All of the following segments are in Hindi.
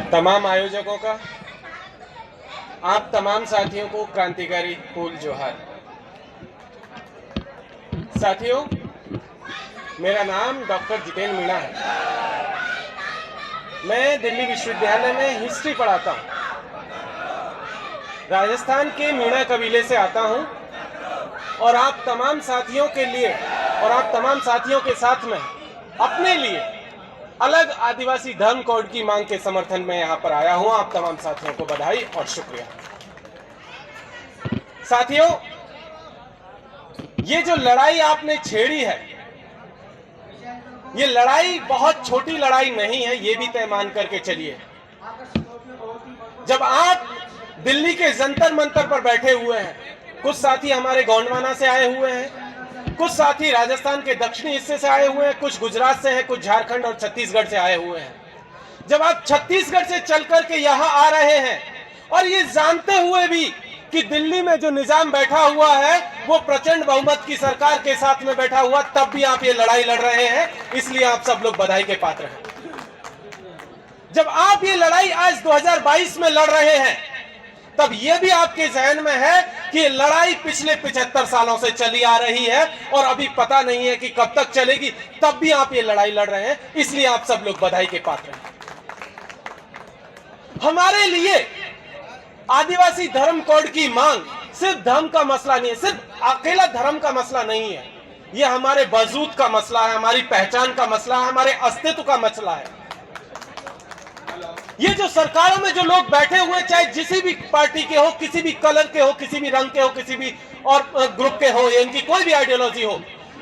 तमाम आयोजकों का, आप तमाम साथियों को क्रांतिकारी फूल जोहार। साथियों, मेरा नाम डॉक्टर जितेंद्र मीणा है। मैं दिल्ली विश्वविद्यालय में हिस्ट्री पढ़ाता हूँ। राजस्थान के मीणा कबीले से आता हूँ और आप तमाम साथियों के लिए और आप तमाम साथियों के साथ में अपने लिए अलग आदिवासी धर्म कोड की मांग के समर्थन में यहाँ पर आया हूँ। आप तमाम साथियों को बधाई और शुक्रिया। साथियों, ये जो लड़ाई आपने छेड़ी है, ये लड़ाई बहुत छोटी लड़ाई नहीं है, ये भी तय मान करके चलिए। जब आप दिल्ली के जंतर मंतर पर बैठे हुए हैं, कुछ साथी हमारे गोंडवाना से आए हुए हैं, कुछ साथी राजस्थान के दक्षिणी हिस्से से आए हुए हैं, कुछ गुजरात से हैं, कुछ झारखंड और छत्तीसगढ़ से आए हुए हैं। जब आप छत्तीसगढ़ से चल करके यहाँ आ रहे हैं और ये जानते हुए भी कि दिल्ली में जो निजाम बैठा हुआ है वो प्रचंड बहुमत की सरकार के साथ में बैठा हुआ, तब भी आप ये लड़ाई लड़ रहे हैं, इसलिए आप सब लोग बधाई के पात्र हैं। जब आप ये लड़ाई आज 2022 में लड़ रहे हैं, तब ये भी आपके जहन में है कि ये लड़ाई पिछले 75 सालों से चली आ रही है और अभी पता नहीं है कि कब तक चलेगी, तब भी आप ये लड़ाई लड़ रहे हैं, इसलिए आप सब लोग बधाई के पात्र हैं। हमारे लिए आदिवासी धर्म कोड की मांग सिर्फ धर्म का मसला नहीं है, सिर्फ अकेला धर्म का मसला नहीं है, ये हमारे वजूद का मसला है, हमारी पहचान का मसला है, हमारे अस्तित्व का मसला है। ये जो सरकारों में जो लोग बैठे हुए, चाहे किसी भी पार्टी के हो, किसी भी कलर के हो, किसी भी रंग के हो, किसी भी और ग्रुप के हो, इनकी कोई भी आइडियोलॉजी हो,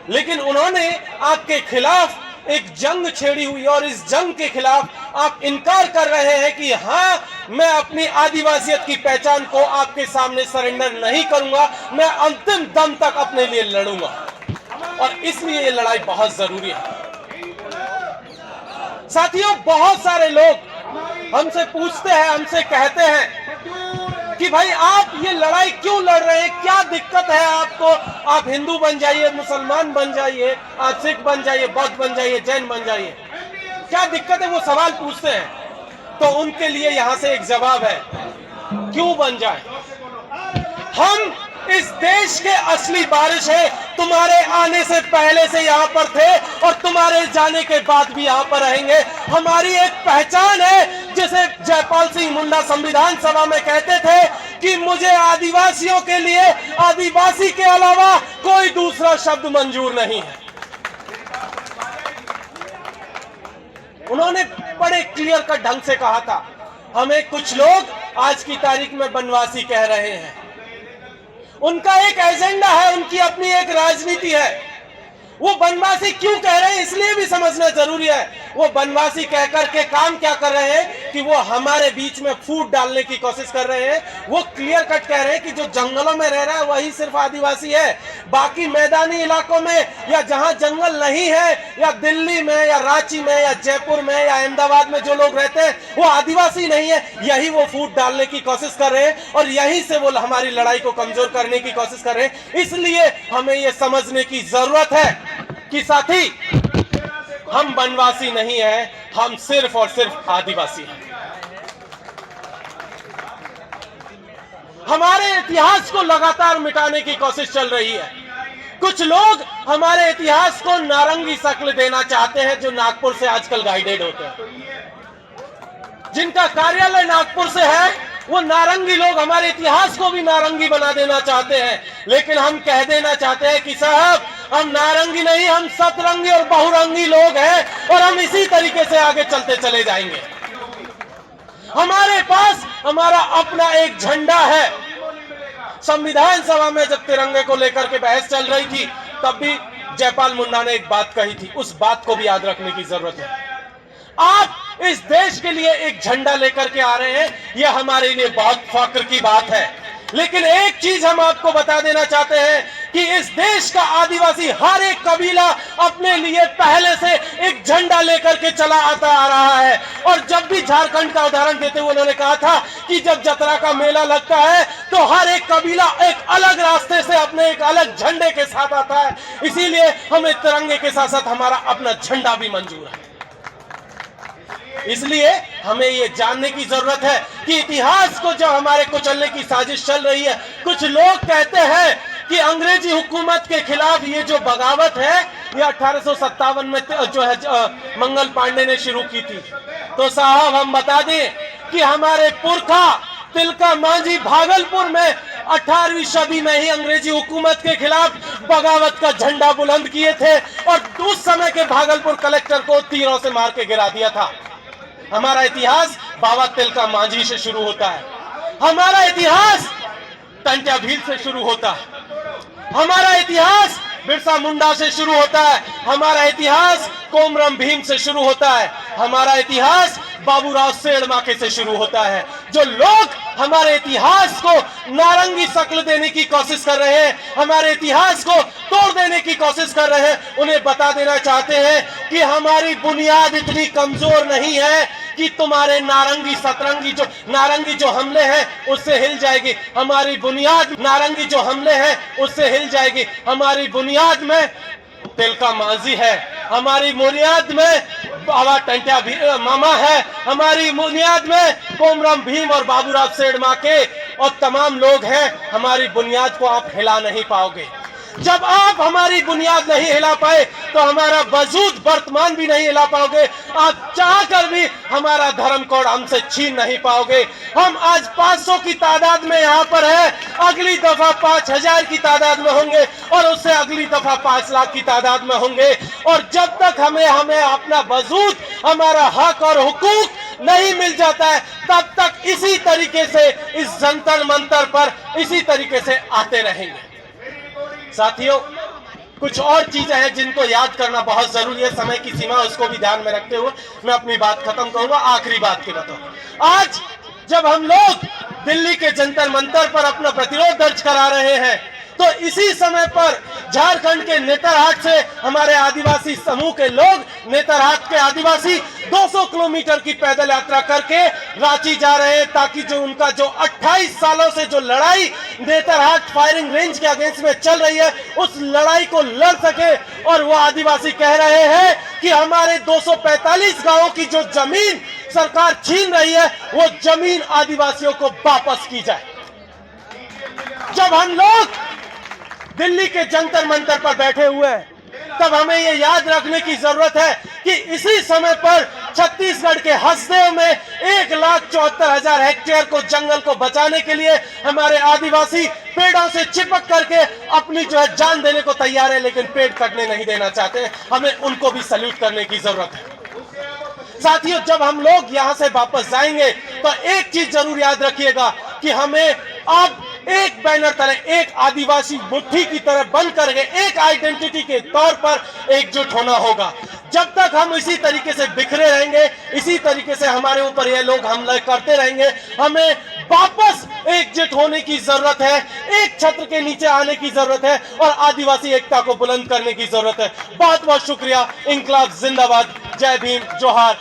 लेकिन उन्होंने आपके खिलाफ एक जंग छेड़ी हुई और इस जंग के खिलाफ आप इनकार कर रहे हैं कि हाँ, मैं अपनी आदिवासियत की पहचान को आपके सामने सरेंडर नहीं करूंगा, मैं अंतिम दम तक अपने लिए लड़ूंगा। और इसलिए ये लड़ाई बहुत जरूरी है। साथियों, बहुत सारे लोग हमसे पूछते हैं, हमसे कहते हैं कि भाई आप ये लड़ाई क्यों लड़ रहे हैं, क्या दिक्कत है आपको, आप हिंदू बन जाइए, मुसलमान बन जाइए, आप सिख बन जाइए, बौद्ध बन जाइए, जैन बन जाइए, क्या दिक्कत है, वो सवाल पूछते हैं। तो उनके लिए यहां से एक जवाब है, क्यों बन जाए। हम इस देश के असली वारिस है, तुम्हारे आने से पहले से यहाँ पर थे और तुम्हारे जाने के बाद भी यहाँ पर रहेंगे। हमारी एक पहचान है, जैसे जयपाल सिंह मुंडा संविधान सभा में कहते थे कि मुझे आदिवासियों के लिए आदिवासी के अलावा कोई दूसरा शब्द मंजूर नहीं है। उन्होंने बड़े क्लियर कट ढंग से कहा था। हमें कुछ लोग आज की तारीख में बनवासी कह रहे हैं, उनका एक एजेंडा है, उनकी अपनी एक राजनीति है। वो बनवासी क्यों कह रहे हैं, इसलिए भी समझना जरूरी है। वो बनवासी कह करके काम क्या कर रहे हैं कि वो हमारे बीच में फूट डालने की कोशिश कर रहे हैं। वो क्लियर कट कह रहे हैं कि जो जंगलों में रह रहा है वही सिर्फ आदिवासी है, बाकी मैदानी इलाकों में या जहां जंगल नहीं है, या दिल्ली में या रांची में या जयपुर में या अहमदाबाद में जो लोग रहते हैं वो आदिवासी नहीं है। यही वो फूट डालने की कोशिश कर रहे हैं और यहीं से वो हमारी लड़ाई को कमजोर करने की कोशिश कर रहे हैं। इसलिए हमें ये समझने की जरूरत है कि साथी, हम बनवासी नहीं है, हम सिर्फ और सिर्फ आदिवासी हैं। हमारे इतिहास को लगातार मिटाने की कोशिश चल रही है। कुछ लोग हमारे इतिहास को नारंगी शक्ल देना चाहते हैं, जो नागपुर से आजकल गाइडेड होते हैं। जिनका कार्यालय नागपुर से है, वो नारंगी लोग हमारे इतिहास को भी नारंगी बना देना चाहते हैं। लेकिन हम कह देना चाहते हैं कि साहब, हम नारंगी नहीं, हम सतरंगी और बहुरंगी लोग हैं और हम इसी तरीके से आगे चलते चले जाएंगे। हमारे पास हमारा अपना एक झंडा है। संविधान सभा में जब तिरंगे को लेकर के बहस चल रही थी, तब भी जयपाल मुंडा ने एक बात कही थी, उस बात को भी याद रखने की जरूरत है। आप इस देश के लिए एक झंडा लेकर के आ रहे हैं, यह हमारे लिए बहुत फख्र की बात है। लेकिन एक चीज हम आपको बता देना चाहते हैं कि इस देश का आदिवासी हर एक कबीला अपने लिए पहले से एक झंडा लेकर के चला आता आ रहा है। और जब भी झारखंड का उदाहरण देते हुए उन्होंने कहा था कि जब जतरा का मेला लगता है तो हर एक कबीला एक अलग रास्ते से अपने एक अलग झंडे के साथ आता है। इसीलिए हमें तिरंगे के साथ साथ हमारा अपना झंडा भी मंजूर है। इसलिए हमें ये जानने की जरूरत है कि इतिहास को जो हमारे कुचलने की साजिश चल रही है, कुछ लोग कहते हैं कि अंग्रेजी हुकूमत के खिलाफ ये जो बगावत है ये 1857 में जो है मंगल पांडे ने शुरू की थी। तो साहब हम बता दें कि हमारे पुरखा तिलका मांझी भागलपुर में 18वीं सदी में ही अंग्रेजी हुकूमत के खिलाफ बगावत का झंडा बुलंद किए थे और उस समय के भागलपुर कलेक्टर को तीरों से मार के गिरा दिया था। हमारा इतिहास बाबा तिलका मांझी से शुरू होता है, हमारा इतिहास टंट्या भील से शुरू होता है, हमारा इतिहास बिरसा मुंडा से शुरू होता है, हमारा इतिहास कोमरम भीम से शुरू होता है, हमारा इतिहास बाबूराव सेठमाके से शुरू होता है। जो लोग हमारे इतिहास को नारंगी शक्ल देने की कोशिश कर रहे हैं, हमारे इतिहास को तोड़ देने की कोशिश कर रहे हैं, उन्हें बता देना चाहते हैं कि हमारी बुनियाद इतनी कमजोर नहीं है कि तुम्हारे नारंगी जो हमले हैं उससे हिल जाएगी। हमारी बुनियाद नारंगी जो हमले हैं उससे हिल जाएगी। हमारी बुनियाद में तिलका मांझी है, हमारी बुनियाद में बाबा टंट्या मामा है, हमारी बुनियाद में कोमरम भीम और बाबूराव सेठमाके और तमाम लोग हैं। हमारी बुनियाद को आप हिला नहीं पाओगे। जब आप हमारी बुनियाद नहीं हिला पाए तो हमारा वजूद वर्तमान भी नहीं हिला पाओगे। आप चाहकर भी हमारा धर्म कोड हमसे छीन नहीं पाओगे। हम आज 500 की तादाद में यहाँ पर है, अगली दफा 5000 की तादाद में होंगे और उससे अगली दफा 5 लाख की तादाद में होंगे। और जब तक हमें अपना वजूद, हमारा हक और हुकूक नहीं मिल जाता है, तब तक इसी तरीके से इस जंतर मंतर पर इसी तरीके से आते रहेंगे। साथियों, कुछ और चीजें हैं जिनको याद करना बहुत जरूरी है। समय की सीमा उसको भी ध्यान में रखते हुए मैं अपनी बात खत्म करूंगा। आखिरी बात के बताओ, आज जब हम लोग दिल्ली के जंतर मंतर पर अपना प्रतिरोध दर्ज करा रहे हैं तो इसी समय पर झारखंड के नेतरहाट से हमारे आदिवासी समूह के लोग, नेतरहाट के आदिवासी 200 किलोमीटर की पैदल यात्रा करके रांची जा रहे हैं ताकि जो उनका जो 28 सालों से जो लड़ाई नेतरहाट फायरिंग रेंज के अगेंस्ट में चल रही है उस लड़ाई को लड़ सके। और वो आदिवासी कह रहे हैं कि हमारे 245 गांवों की जो जमीन सरकार छीन रही है वो जमीन आदिवासियों को वापस की जाए। जब हम लोग दिल्ली के जंतर मंतर पर बैठे हुए हैं तब हमें ये याद रखने की जरूरत है कि इसी समय पर छत्तीसगढ़ के हसदेव में 1,74,000 हेक्टेयर को जंगल को बचाने के लिए हमारे आदिवासी पेड़ों से चिपक करके अपनी जो है जान देने को तैयार है, लेकिन पेड़ कटने नहीं देना चाहते। हमें उनको भी सल्यूट करने की जरूरत है। साथियों, जब हम लोग यहाँ से वापस जाएंगे तो एक चीज जरूर याद रखिएगा कि हमें अब एक बैनर तले, एक आदिवासी मुट्ठी की तरह बन करके एक आइडेंटिटी के तौर पर एकजुट होना होगा। जब तक हम इसी तरीके से बिखरे रहेंगे, इसी तरीके से हमारे ऊपर ये लोग हमला करते रहेंगे, हमें वापस एकजुट होने की जरूरत है, एक छत्र के नीचे आने की जरूरत है और आदिवासी एकता को बुलंद करने की जरूरत है। बहुत बहुत शुक्रिया। इंकलाब जिंदाबाद। जय भीम, जोहार।